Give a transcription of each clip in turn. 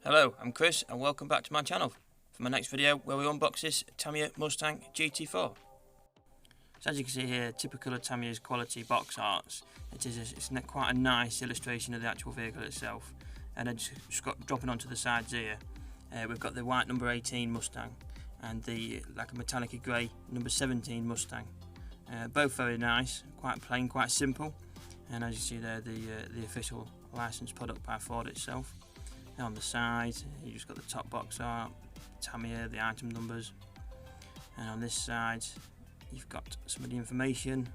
Hello, I'm Chris and welcome back to my channel for my next video where we unbox this Tamiya Mustang GT4. So as you can see here, typical of Tamiya's quality box arts, it's quite a nice illustration of the actual vehicle itself. And then just dropping onto the sides here, we've got the white number 18 Mustang and the like a metallic grey number 17 Mustang. Both very nice, quite plain, quite simple. And as you see there, the official licensed product by Ford itself. On the side, you just got the top box art, Tamiya, the item numbers, and on this side, you've got some of the information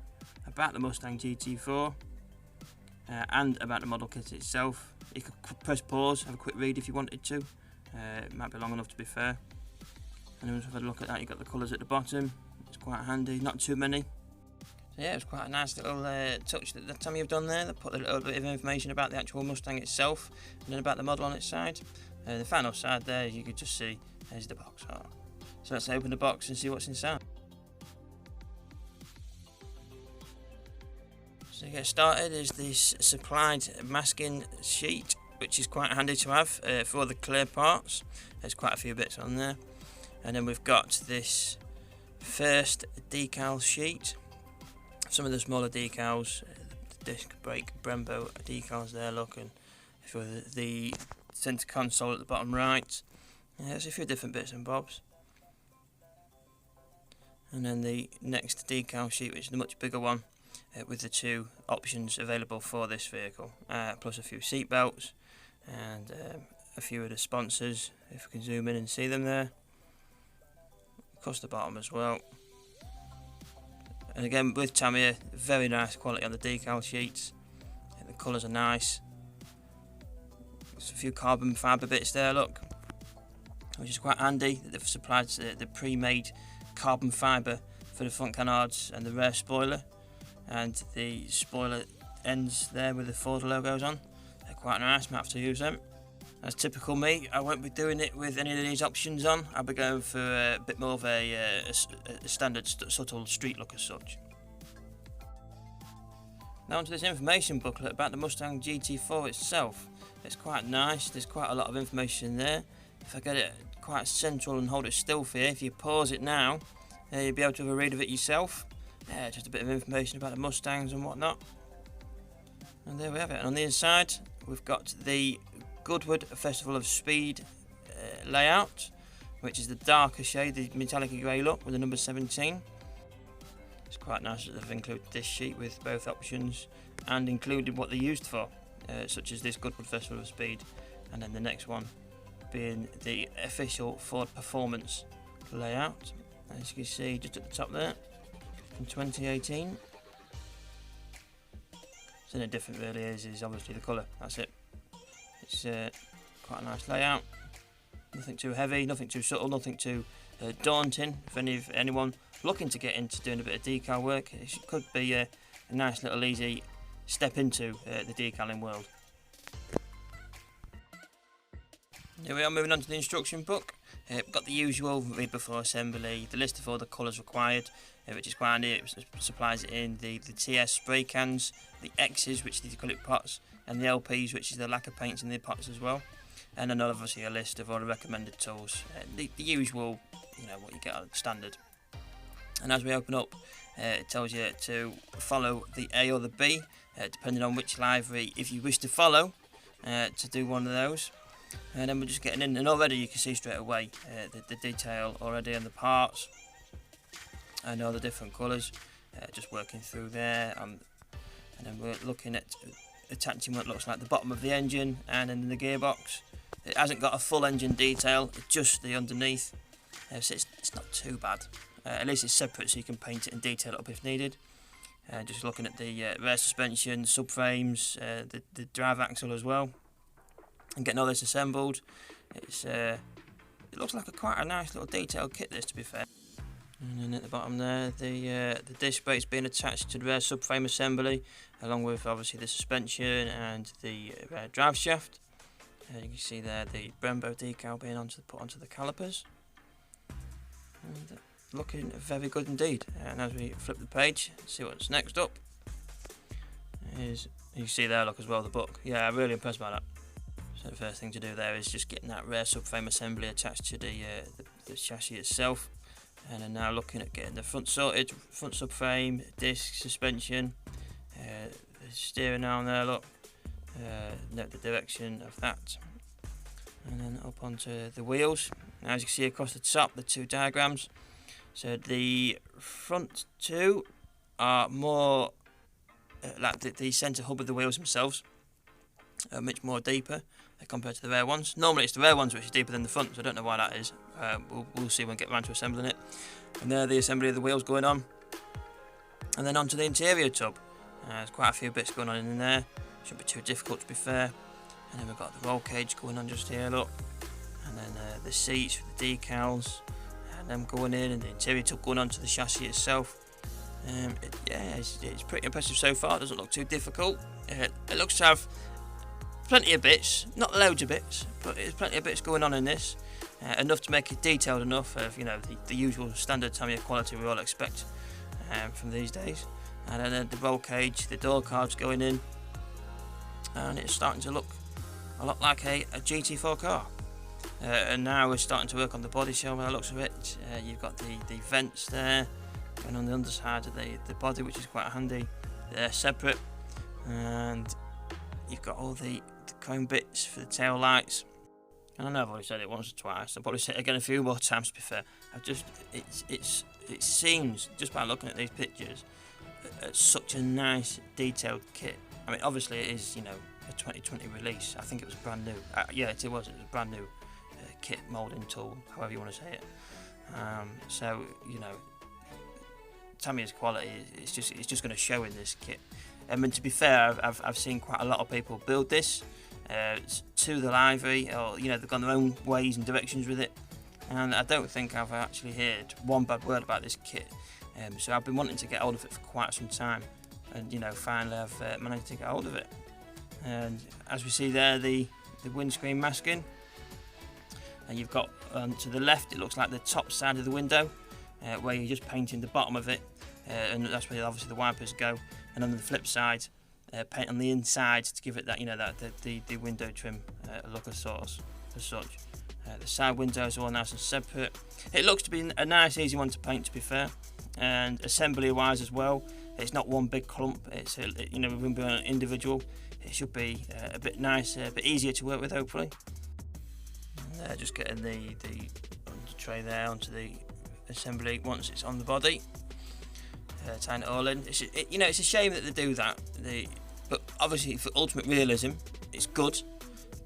about the Mustang GT4 and about the model kit itself. You could press pause, have a quick read if you wanted to. It might be long enough to be fair. And then once we've had a look at that, you've got the colours at the bottom. It's quite handy, not too many. So yeah, it was quite a nice little touch that the Tamiya have done there. They put a little bit of information about the actual Mustang itself and then about the model on its side. The final side there, you could just see, there's the box art. So let's open the box and see what's inside. So to get started is this supplied masking sheet, which is quite handy to have for all the clear parts. There's quite a few bits on there. And then we've got this first decal sheet. Some of the smaller decals, the disc brake Brembo decals there, look, and for the centre console at the bottom right. There's a few different bits and bobs. And then the next decal sheet, which is the much bigger one, with the two options available for this vehicle, plus a few seat belts and a few of the sponsors, if we can zoom in and see them there. Across the bottom as well. And again, with Tamiya, very nice quality on the decal sheets. The colours are nice. There's a few carbon fibre bits there, look, which is quite handy. They've supplied the pre-made carbon fibre for the front canards and the rear spoiler, and the spoiler ends there with the Ford logos on. They're quite nice. Might have to use them. As typical me, I won't be doing it with any of these options on. I'll be going for a bit more of a standard subtle street look as such. Now onto this information booklet about the Mustang GT4 itself. It's quite nice, there's quite a lot of information there. If I get it quite central and hold it still for you, if you pause it now, you'll be able to have a read of it yourself. Just a bit of information about the Mustangs and whatnot. And there we have it. And on the inside, we've got the Goodwood Festival of Speed layout, which is the darker shade, the metallic grey look with the number 17. It's quite nice that they've included this sheet with both options and included what they're used for, such as this Goodwood Festival of Speed, and then the next one being the official Ford Performance layout. As you can see just at the top there, from 2018. So the difference really is obviously the colour, that's it. It's quite a nice layout, nothing too heavy, nothing too subtle, nothing too daunting. If anyone looking to get into doing a bit of decal work, it could be a nice little easy step into the decaling world. Here we are, moving on to the instruction book. We've got the usual read before assembly, the list of all the colours required, which is quite handy. It supplies it in the TS spray cans, the X's, which are the acrylic pots, and the LPs, which is the lacquer paints in the pots as well. And then obviously a list of all the recommended tools, the usual, what you get on standard. And as we open up, it tells you to follow the A or the B, depending on which livery, if you wish to follow, to do one of those. And then we're just getting in, and already you can see straight away the detail already on the parts and all the different colours, just working through there. And then we're looking at attaching what looks like the bottom of the engine and then the gearbox. It hasn't got a full engine detail, just the underneath, so it's not too bad. At least it's separate so you can paint it and detail it up if needed. Just looking at the rear suspension, subframes, the drive axle as well, and getting all this assembled. It looks like quite a nice little detailed kit, this, to be fair. And then at the bottom there, the disc brakes being attached to the rear subframe assembly, along with obviously the suspension and the drive shaft. You can see there the Brembo decal being put onto the calipers. And looking very good indeed. And as we flip the page, see what's next up, is you see there, look as well, the book. Yeah, I'm really impressed by that. So the first thing to do there is just getting that rear subframe assembly attached to the chassis itself. And then now looking at getting the front sorted, front subframe, disc, suspension, the steering arm there, look, note the direction of that. And then up onto the wheels. Now as you can see across the top, the two diagrams. So the front two are more like the centre hub of the wheels themselves, much more deeper compared to the rear ones. Normally it's the rear ones which is deeper than the front, so I don't know why that is. We'll see when we get around to assembling it. And there the assembly of the wheels going on. And then onto the interior tub. There's quite a few bits going on in there. Shouldn't be too difficult to be fair. And then we've got the roll cage going on just here, look. And then the seats with the decals, and them going in, and the interior tub going onto the chassis itself. It's pretty impressive so far. It doesn't look too difficult. It looks to have plenty of bits, not loads of bits, but there's plenty of bits going on in this. Enough to make it detailed enough of the usual standard Tamiya quality we all expect from these days. And then the roll cage, the door cards going in, and it's starting to look a lot like a GT4 car. And now we're starting to work on the body shell by the looks of it. You've got the vents there going on the underside of the body, which is quite handy. They're separate, and you've got all the chrome bits for the tail lights. And I know I've already said it once or twice. I'll probably say it again a few more times to be fair. It seems, just by looking at these pictures, such a nice detailed kit. I mean, obviously it is, a 2020 release. I think it was brand new. It was a brand new kit, moulding tool, however you want to say it. So Tamiya's quality it's just going to show in this kit. And to be fair, I've seen quite a lot of people build this to the livery, or they've gone their own ways and directions with it. And I don't think I've actually heard one bad word about this kit. So I've been wanting to get hold of it for quite some time, and finally I've managed to get hold of it. And as we see there, the windscreen masking, and you've got to the left, it looks like the top side of the window, where you're just painting the bottom of it, and that's where obviously the wipers go. And on the flip side, paint on the inside to give it that the window trim look as such. The side windows are all nice and separate. It looks to be a nice, easy one to paint, to be fair. And assembly-wise as well, it's not one big clump. It's we wouldn't be an individual. It should be a bit nicer, a bit easier to work with, hopefully. And, just getting the tray there onto the assembly once it's on the body. Tying it all in. It's a shame that they do that. But obviously for ultimate realism, it's good.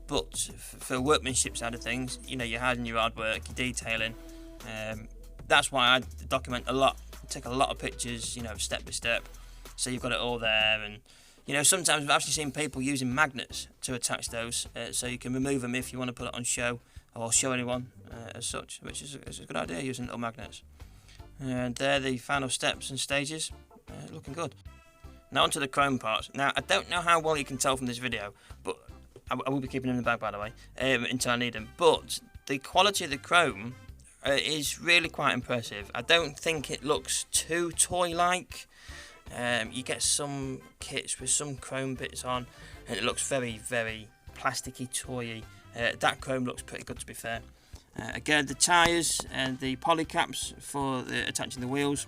But for workmanship side of things, you're hiding your hard work, your detailing. That's why I document a lot, take a lot of pictures, step by step, so you've got it all there. And sometimes I've actually seen people using magnets to attach those, so you can remove them if you want to put it on show or show anyone as such, which is a good idea, using little magnets. And there the final steps and stages, looking good. Now onto the chrome parts. Now I don't know how well you can tell from this video, but I will be keeping them in the bag, by the way, until I need them. But the quality of the chrome is really quite impressive. I don't think it looks too toy-like. You get some kits with some chrome bits on, and it looks very, very plasticky, toy-y. That chrome looks pretty good, to be fair. Again, the tyres and the poly caps for attaching the wheels,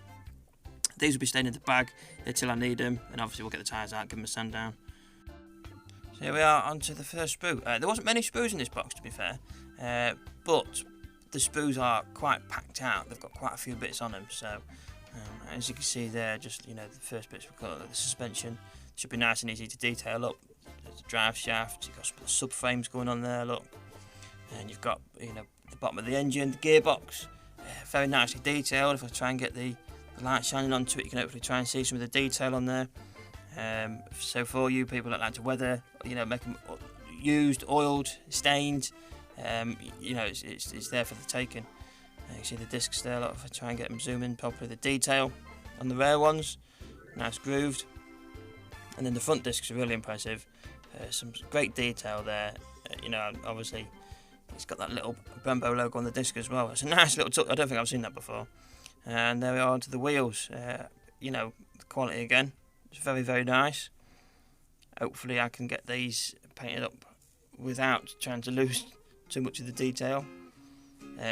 these will be staying in the bag until I need them, and obviously we'll get the tyres out, give them a sand down. So here we are onto the first sprue. There wasn't many sprues in this box, to be fair, but the sprues are quite packed out. They've got quite a few bits on them, so as you can see there, just the first bits we've got, like the suspension, should be nice and easy to detail up. There's the drive shaft, you've got some subframes going on there, look, and you've got the bottom of the engine, the gearbox, very nicely detailed. If I try and get the light shining onto it, you can hopefully try and see some of the detail on there. So for all you people that like to weather, make them used, oiled, stained, it's there for the taking. You can see the discs there, look, if I try and get them zoom in properly, the detail on the rear ones, nice grooved. And then the front discs are really impressive, some great detail there. Obviously it's got that little Brembo logo on the disc as well. It's a nice little touch. I don't think I've seen that before. And there we are onto the wheels. The quality again, it's very, very nice. Hopefully I can get these painted up without trying to lose too much of the detail.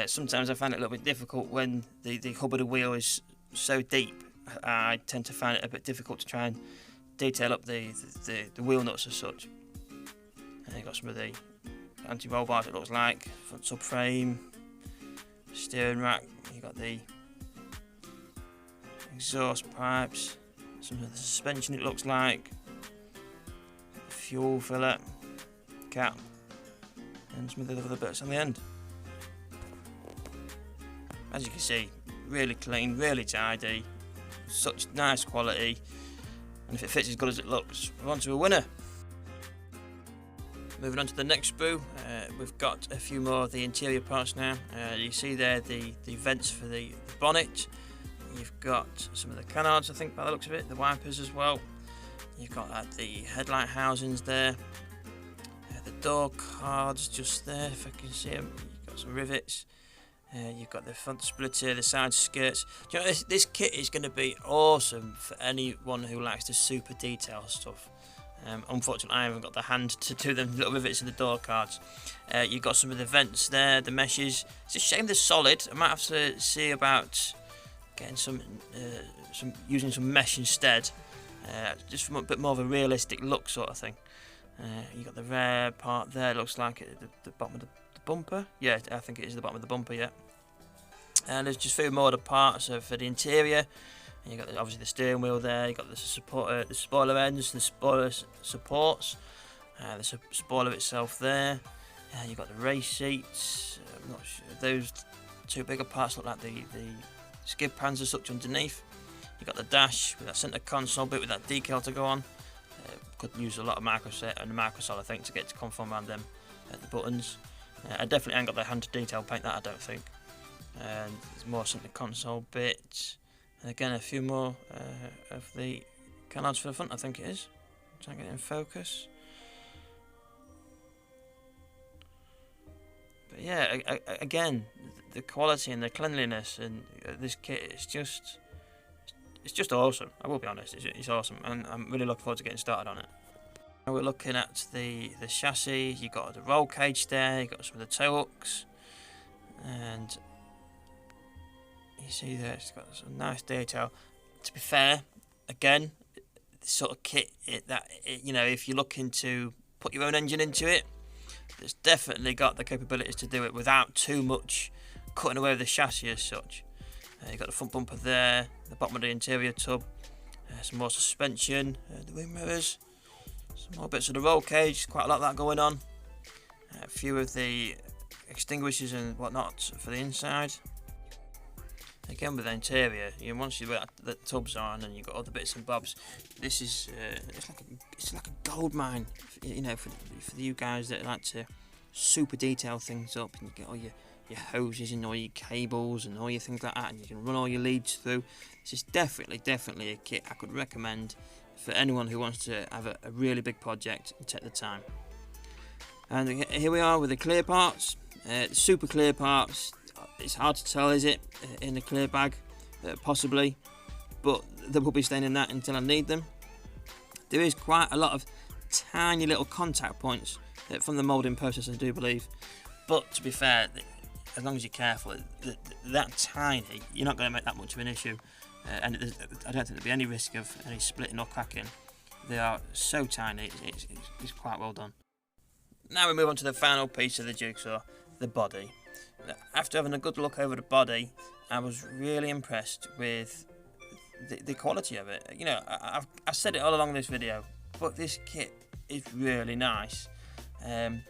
Sometimes I find it a little bit difficult when the hub of the wheel is so deep. I tend to find it a bit difficult to try and detail up the wheel nuts as such. You've got some of the anti-roll bars, it looks like, front subframe, steering rack, you've got the exhaust pipes, some of the suspension it looks like, fuel filler, cap, and some of the other bits on the end. As you can see, really clean, really tidy, such nice quality, and if it fits as good as it looks, we're on to a winner. Moving on to the next sprue, we've got a few more of the interior parts now. You see there the vents for the bonnet. You've got some of the canards, I think, by the looks of it, the wipers as well. You've got the headlight housings there, the door cards just there, if I can see them. You've got some rivets. You've got the front splitter, the side skirts. Do you know, this kit is going to be awesome for anyone who likes the super detail stuff. Unfortunately, I haven't got the hand to do them little rivets in the door cards. You've got some of the vents there, the meshes. It's a shame they're solid. I might have to see about getting using some mesh instead, just from a bit more of a realistic look sort of thing. You've got the rear part there. Looks like the bottom of the bumper. Yeah, I think it is the bottom of the bumper. Yeah. And there's just a few more of the parts for the interior. And you've got obviously the steering wheel there, you've got the spoiler ends, the spoiler supports, the spoiler itself there. You've got the race seats. I'm not sure, those two bigger parts look like the skid pans as such underneath. You've got the dash with that centre console bit with that decal to go on. Could use a lot of microsol I think to get to conform around them the buttons. I definitely ain't got the hand to detail paint that, I don't think. And there's more centre console bits. And again, a few more of the canards for the front, I think it is. Try and get it in focus. But yeah, again, the quality and the cleanliness and this kit is just awesome. I will be honest, it's awesome, and I'm really looking forward to getting started on it. Now we're looking at the chassis. You've got the roll cage there, you've got some of the toe hooks, and you see there it's got some nice detail. To be fair, again, this sort of kit you know, if you're looking to put your own engine into it, it's definitely got the capabilities to do it without too much cutting away with the chassis as such. You've got the front bumper there, the bottom of the interior tub, some more suspension, the wing mirrors, some more bits of the roll cage, quite a lot of that going on. A few of the extinguishers and whatnot for the inside. Again with the interior, once you've got the tubs on and you've got other bits and bobs, this is it's like a gold mine, you know, for you guys that like to super detail things up, and you get all your hoses and all your cables and all your things like that, and you can run all your leads through. This is definitely a kit I could recommend for anyone who wants to have a really big project and take the time. And here we are with the clear parts, super clear parts. It's hard to tell, is it, in the clear bag? Possibly, but they will be staying in that until I need them. There is quite a lot of tiny little contact points from the moulding process, I do believe. But to be fair, as long as you're careful, that tiny, you're not going to make that much of an issue. And I don't think there'll be any risk of any splitting or cracking. They are so tiny, it's quite well done. Now we move on to the final piece of the jigsaw, the body. After having a good look over the body, I was really impressed with the quality of it. You know, I've said it all along this video, but this kit is really nice. It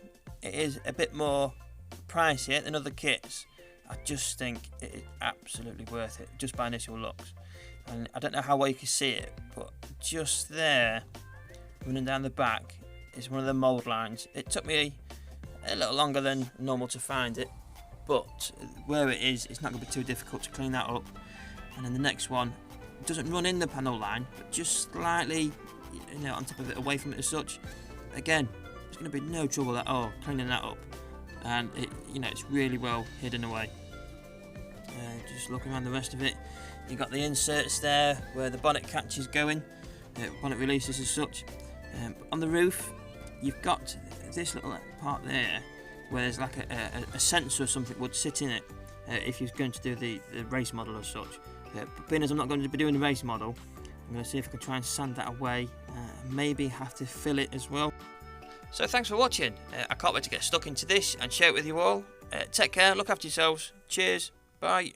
is a bit more pricier than other kits. I just think it is absolutely worth it, just by initial looks. And I don't know how well you can see it, but just there, running down the back, is one of the mould lines. It took me a little longer than normal to find it, but where it is, it's not going to be too difficult to clean that up. And then the next one, it doesn't run in the panel line, but just slightly, you know, on top of it, away from it as such. Again, there's going to be no trouble at all cleaning that up, and it, you know, it's really well hidden away. Just looking around the rest of it, you've got the inserts there where the bonnet catch is going, bonnet releases as such. On the roof, you've got this little part there where there's like a sensor or something would sit in it if you're going to do the race model as such. But being as I'm not going to be doing the race model, I'm going to see if I can try and sand that away, maybe have to fill it as well. So thanks for watching. I can't wait to get stuck into this and share it with you all. Take care, look after yourselves, cheers, bye.